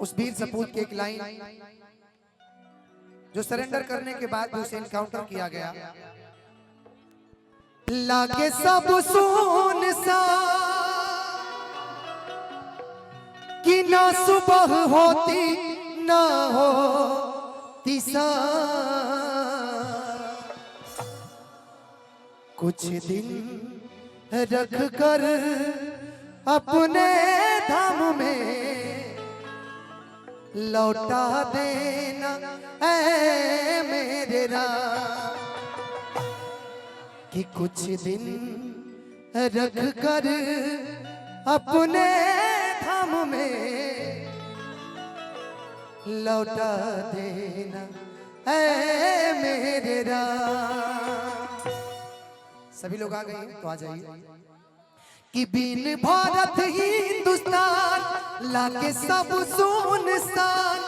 उस वीर सपूत की एक लाइन जो सरेंडर करने के बाद भी उसे इनकाउंटर किया गया। लागे सब सुन सा कि ना सुबह होती ना होती सा, कुछ दिन रख कर अपने धाम में लौटा देना ऐ मेरे राम, कि कुछ दिन रख कर अपने धाम में लौटा देना ऐ मेरे राम। सभी लोग आ गए तो आ जाइए। कि बिन भारत हिंदुस्तान लागे सब सुनसान,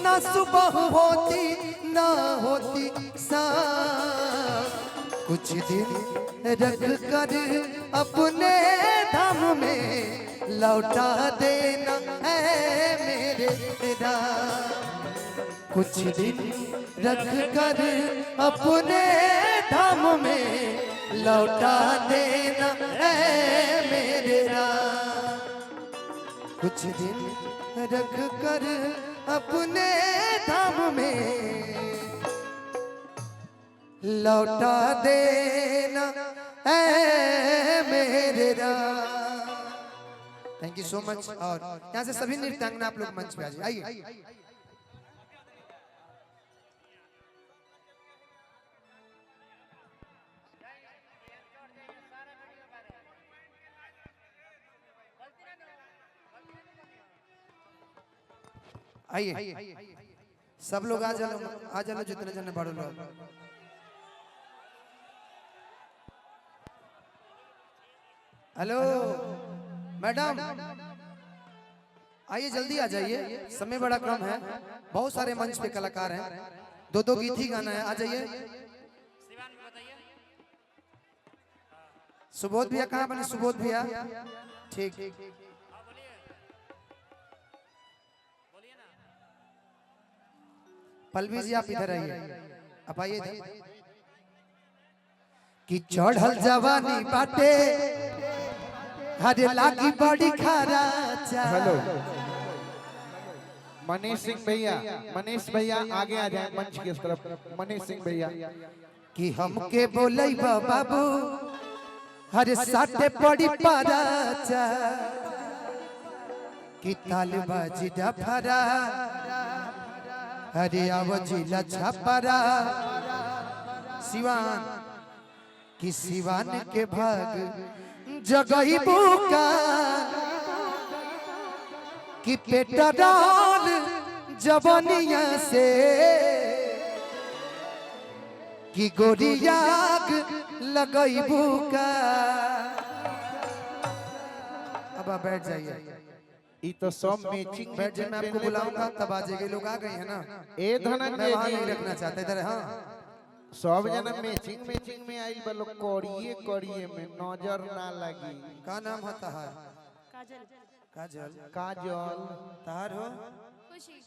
ना सुबह होती ना होती शाम, कुछ दिन रख कर अपने धाम में लौटा देना है मेरे राम, कुछ दिन रख कर अपने धाम में लौटा देना है मेरे राम, कुछ दिन रख कर अपने धाम में लौटा देना है मेरे Ram. Thank you so much. और यहाँ से सभी नृत्यांगना आप लोग मंच पे आ जाइए। आइए आइए, सब लोग आ जाओ जितने जने बड़े लोग। हेलो मैडम, आइए जल्दी आ जाइए, समय बड़ा कम है, बहुत सारे मंच पे कलाकार हैं, दो गीत ही गाना है, आ जाइए। सुबोध भैया कहाँ बने? सुबोध भैया ठीक। पलवी जी आप इधर आइए, आप आइए। कि चढ़ल जवानी बाटे हरे लागी बड़ी खराचा। हेलो मनीष सिंह भैया, मनीष भैया आगे आ जाए मंच की तरफ। मनीष सिंह भैया कि हमके बोलै बाबू हरे साटे पड़ी पराचा, कि ताल बाजी डफरा हरे आवजिला छपरा सिवान, कि सिवान के भाग जगही बुका, कि पेटराल जवानिया से, कि गोरियाग लगई बुका। अब आप बैठ जाइए। ये तो सब मैचिंग बैठ जाइए, मैं आपको बुलाऊंगा तब आ जाएंगे। लोग आ गए हैं ना, ए धनंजय वहां जी नहीं रखना चाहते इधर। हाँ सब जना मैचिंग में आई बलो, करिए में नजर ना लगी। का नाम होता है? काजल। काजल। काजल तार हो? खुशी।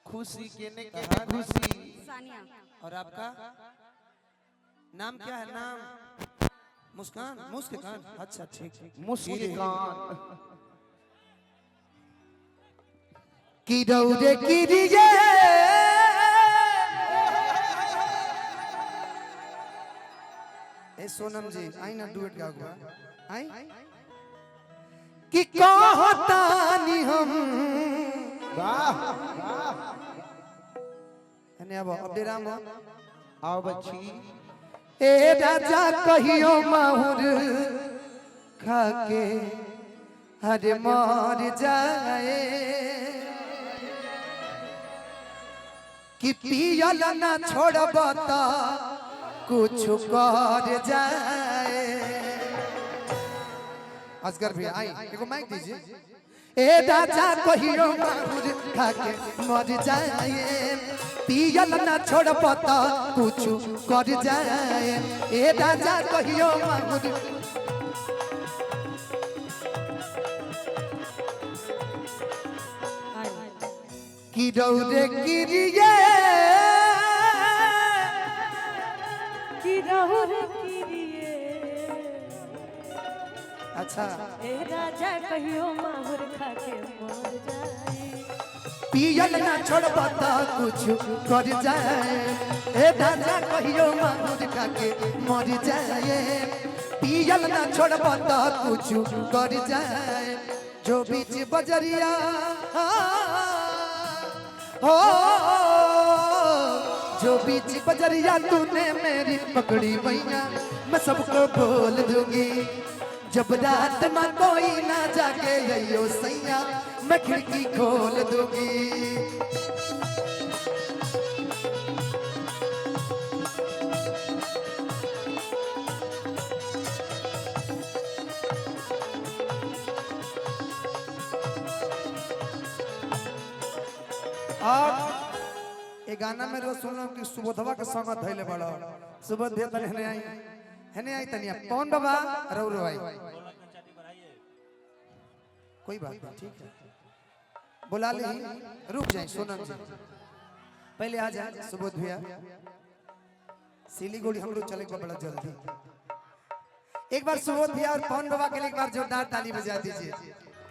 खुशी केने के खुशी। सानिया। और आपका नाम क्या है? नाम मुस्कान। मुस्कान, अच्छा ठीक। मुस्कान की रौरे किरिए ए सोनम जी आई ना, डुएट गा हुआ आई। कि कहतानी हम वाह अब डेराम हो। आओ बच्ची ए राजा कहियो माहुर खाके हरे मर जाए, कि पियल ना छोड़ब त कुछ कर जाए। असगर भैया आई, एगो माइक दीजिए। ए राजा कहियो माहुर खाके मर जाए, पियल ना छोड़ब त कुछ कर जाए। ए राजा कहियो माहुर कि रौरे किरिए कि रहुर किरिए अच्छा ए राजा कहियो माहुर खा के मर जाए पियल ना छोड़बा त कुछ कर जाए ए राजा कहियो माहुर खा के मर जाए पियल ना छोड़बा त कुछ कर जाए जो बीच बजरिया हो जो बीच बजरिया तूने मेरी पकड़ी मैया मैं सबको बोल दूंगी जब रात में कोई ना जाके यो सैया मैं खिड़की खोल दूंगी और ये गाना में रोज सुन कि सुबोधवा के संग धैले बड़ा सुबोध भैया तने हने आई तनिया कौन बाबा रौरो आई कोई बात नहीं ठीक है बुला ले रुक जाए सोनम जी पहले आ जाए सुबोध भैया सिलीगुड़ी हम लोग चले बड़ा जल्दी एक बार सुबोध भैया और पवन बाबा के लिए एक बार जोरदार ताली बजा दीजिए